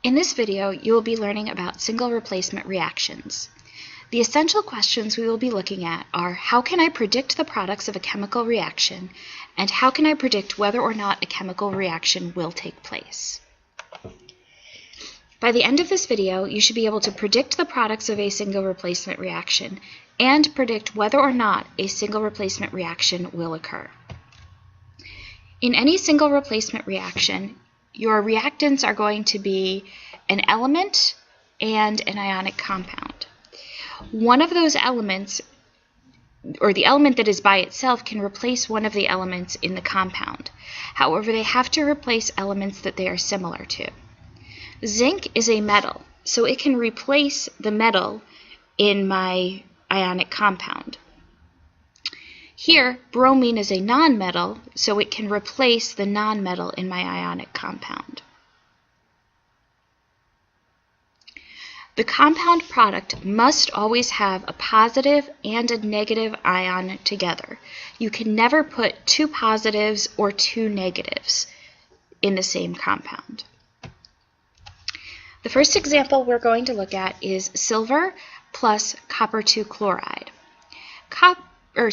In this video, you will be learning about single replacement reactions. The essential questions we will be looking at are: how can I predict the products of a chemical reaction, and how can I predict whether or not a chemical reaction will take place? By the end of this video, you should be able to predict the products of a single replacement reaction and predict whether or not a single replacement reaction will occur. In any single replacement reaction, your reactants are going to be an element and an ionic compound. One of those elements, or the element that is by itself, can replace one of the elements in the compound. However, they have to replace elements that they are similar to. Zinc is a metal, so it can replace the metal in my ionic compound. Here, bromine is a nonmetal, so it can replace the nonmetal in my ionic compound. The compound product must always have a positive and a negative ion together. You can never put two positives or two negatives in the same compound. The first example we're going to look at is silver plus copper 2 chloride.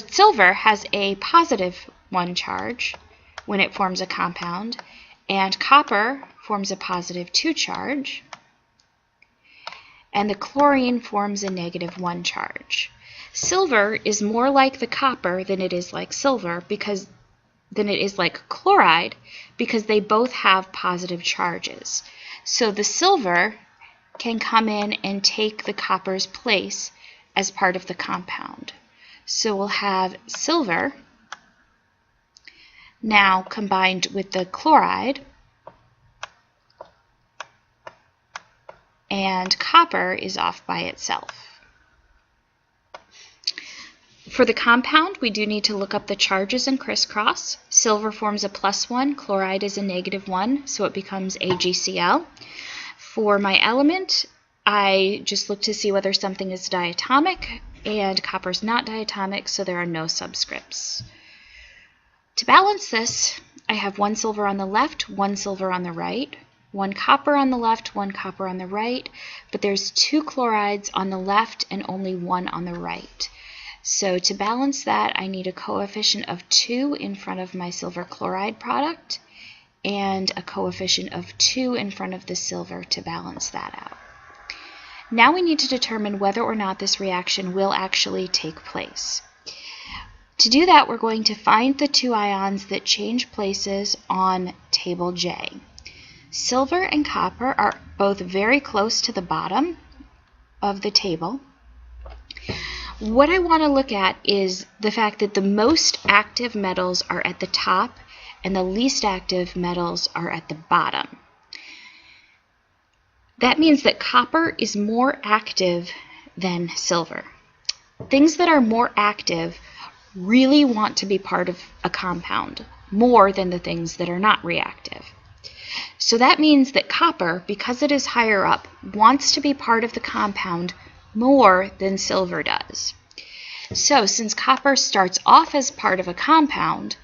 Silver has a positive 1 charge when it forms a compound, and copper forms a positive 2 charge, and the chlorine forms a negative 1 charge. Silver is more like the copper than it is like chloride because they both have positive charges. So the silver can come in and take the copper's place as part of the compound. So we'll have silver now combined with the chloride, and copper is off by itself. For the compound, we do need to look up the charges and crisscross. Silver forms a +1, chloride is a -1, so it becomes AgCl. For my element, I just look to see whether something is diatomic, and copper is not diatomic, so there are no subscripts. To balance this, I have 1 silver on the left, 1 silver on the right, 1 copper on the left, 1 copper on the right, but there's 2 chlorides on the left and only 1 on the right. So to balance that, I need a coefficient of 2 in front of my silver chloride product and a coefficient of 2 in front of the silver to balance that out. Now we need to determine whether or not this reaction will actually take place. To do that, we're going to find the 2 ions that change places on table J. Silver and copper are both very close to the bottom of the table. What I want to look at is the fact that the most active metals are at the top and the least active metals are at the bottom. That means that copper is more active than silver. Things that are more active really want to be part of a compound more than the things that are not reactive. So that means that copper, because it is higher up, wants to be part of the compound more than silver does. So since copper starts off as part of a compound,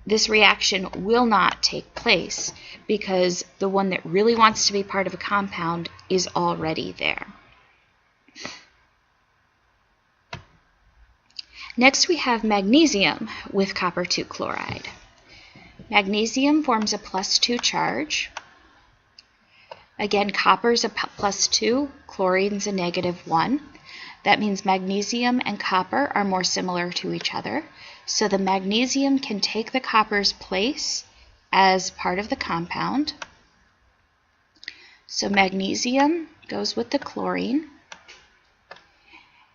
this reaction will not take place because the one that really wants to be part of a compound is already there. Next, we have magnesium with copper 2 chloride. Magnesium forms a +2 charge. Again, copper is a +2, chlorine is a -1. That means magnesium and copper are more similar to each other. So the magnesium can take the copper's place as part of the compound. So magnesium goes with the chlorine,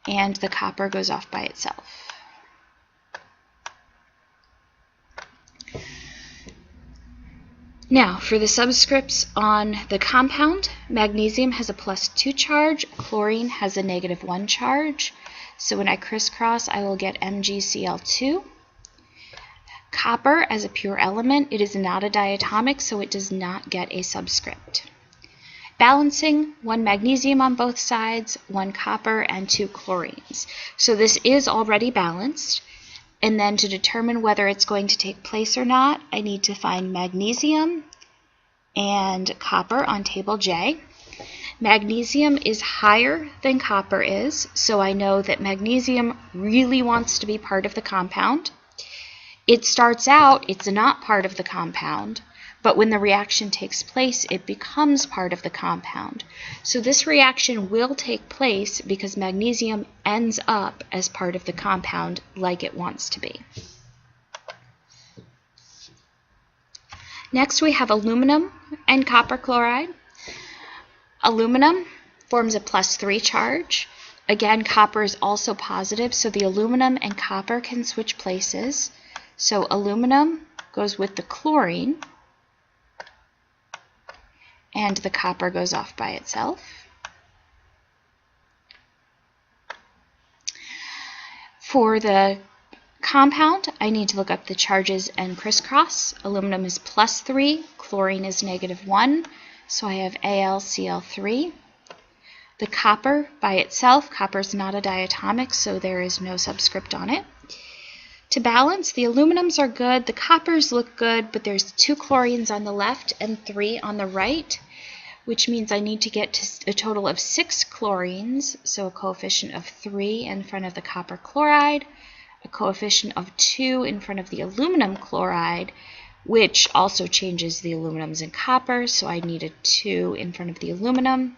and the copper goes off by itself. Now, for the subscripts on the compound, magnesium has a +2 charge, chlorine has a -1 charge. So when I crisscross, I will get MgCl2. Copper, as a pure element, it is not a diatomic, so it does not get a subscript. Balancing, 1 magnesium on both sides, 1 copper, and 2 chlorines. So this is already balanced. And then to determine whether it's going to take place or not, I need to find magnesium and copper on table J. Magnesium is higher than copper is, so I know that magnesium really wants to be part of the compound. It starts out, it's not part of the compound, but when the reaction takes place, it becomes part of the compound. So this reaction will take place because magnesium ends up as part of the compound like it wants to be. Next we have aluminum and copper chloride. Aluminum forms a +3 charge. Again, copper is also positive, so the aluminum and copper can switch places. So aluminum goes with the chlorine, and the copper goes off by itself. For the compound, I need to look up the charges and crisscross. Aluminum is +3, chlorine is -1, so I have AlCl3. The copper by itself, copper is not a diatomic, so there is no subscript on it. To balance, the aluminums are good, the coppers look good, but there's 2 chlorines on the left and 3 on the right, which means I need to get to a total of 6 chlorines, so a coefficient of 3 in front of the copper chloride, a coefficient of 2 in front of the aluminum chloride, which also changes the aluminums and copper, so I need a 2 in front of the aluminum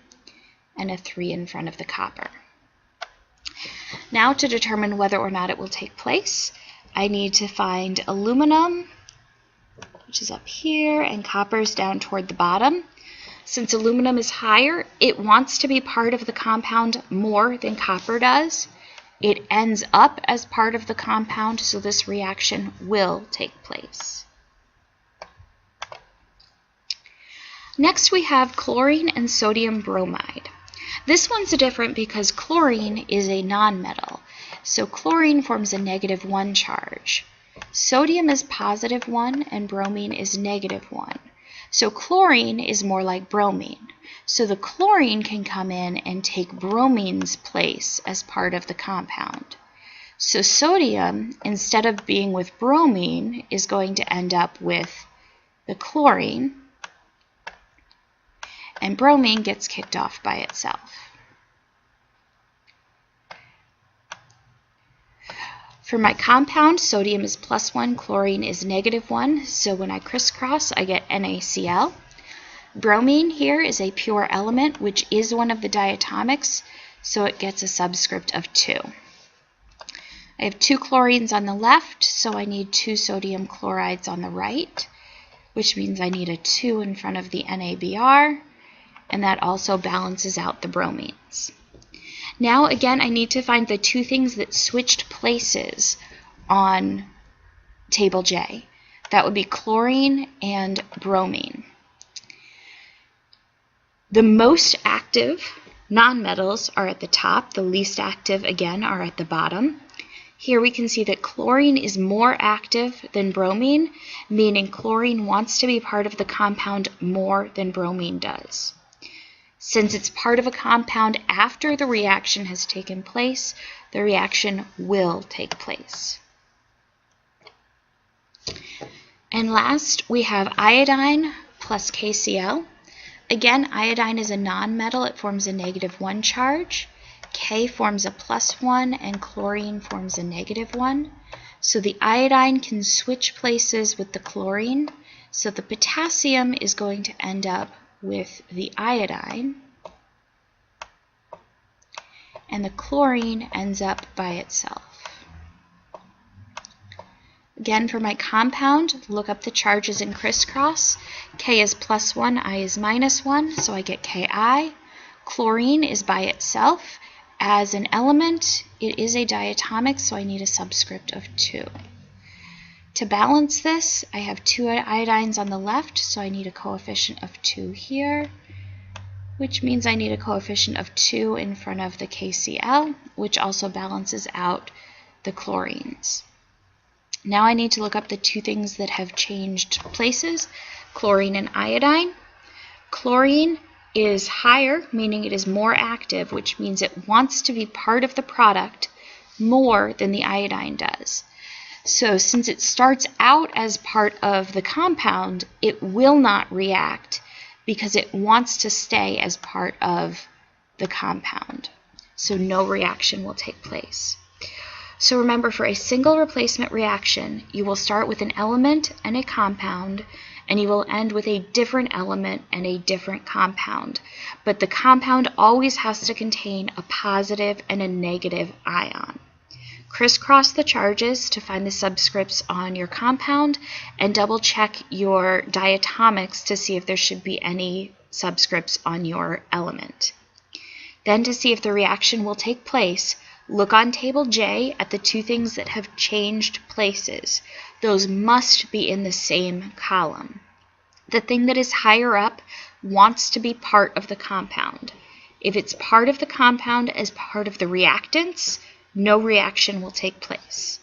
and a 3 in front of the copper. Now to determine whether or not it will take place, I need to find aluminum, which is up here, and copper is down toward the bottom. Since aluminum is higher, it wants to be part of the compound more than copper does. It ends up as part of the compound, so this reaction will take place. Next we have chlorine and sodium bromide. This one's different because chlorine is a nonmetal, so chlorine forms a -1 charge. Sodium is +1 and bromine is -1. So chlorine is more like bromine. So the chlorine can come in and take bromine's place as part of the compound. So sodium, instead of being with bromine, is going to end up with the chlorine, and bromine gets kicked off by itself. For my compound, sodium is +1, chlorine is -1, so when I crisscross, I get NaCl. Bromine here is a pure element, which is one of the diatomics, so it gets a subscript of 2. I have 2 chlorines on the left, so I need 2 sodium chlorides on the right, which means I need a 2 in front of the NaBr, and that also balances out the bromines. Now again, I need to find the 2 things that switched places on table J. That would be chlorine and bromine. The most active nonmetals are at the top. The least active, again, are at the bottom. Here we can see that chlorine is more active than bromine, meaning chlorine wants to be part of the compound more than bromine does. Since it's part of a compound after the reaction has taken place, the reaction will take place. And last, we have iodine plus KCl. Again, iodine is a nonmetal. It forms a -1 charge. K forms a +1, and chlorine forms a -1. So the iodine can switch places with the chlorine. So the potassium is going to end up with the iodine, and the chlorine ends up by itself. Again, for my compound, look up the charges in crisscross. K is +1, I is -1, so I get Ki. Chlorine is by itself. As an element, it is a diatomic, so I need a subscript of 2. To balance this, I have 2 iodines on the left, so I need a coefficient of 2 here, which means I need a coefficient of 2 in front of the KCl, which also balances out the chlorines. Now I need to look up the 2 things that have changed places, chlorine and iodine. Chlorine is higher, meaning it is more active, which means it wants to be part of the product more than the iodine does. So since it starts out as part of the compound, it will not react because it wants to stay as part of the compound. So no reaction will take place. So remember, for a single replacement reaction, you will start with an element and a compound, and you will end with a different element and a different compound. But the compound always has to contain a positive and a negative ion. Crisscross the charges to find the subscripts on your compound, and double check your diatomics to see if there should be any subscripts on your element. Then, to see if the reaction will take place, look on table J at the two things that have changed places. Those must be in the same column. The thing that is higher up wants to be part of the compound. If it's part of the compound as part of the reactants, no reaction will take place.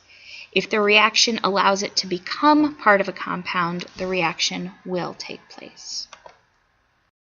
If the reaction allows it to become part of a compound, the reaction will take place.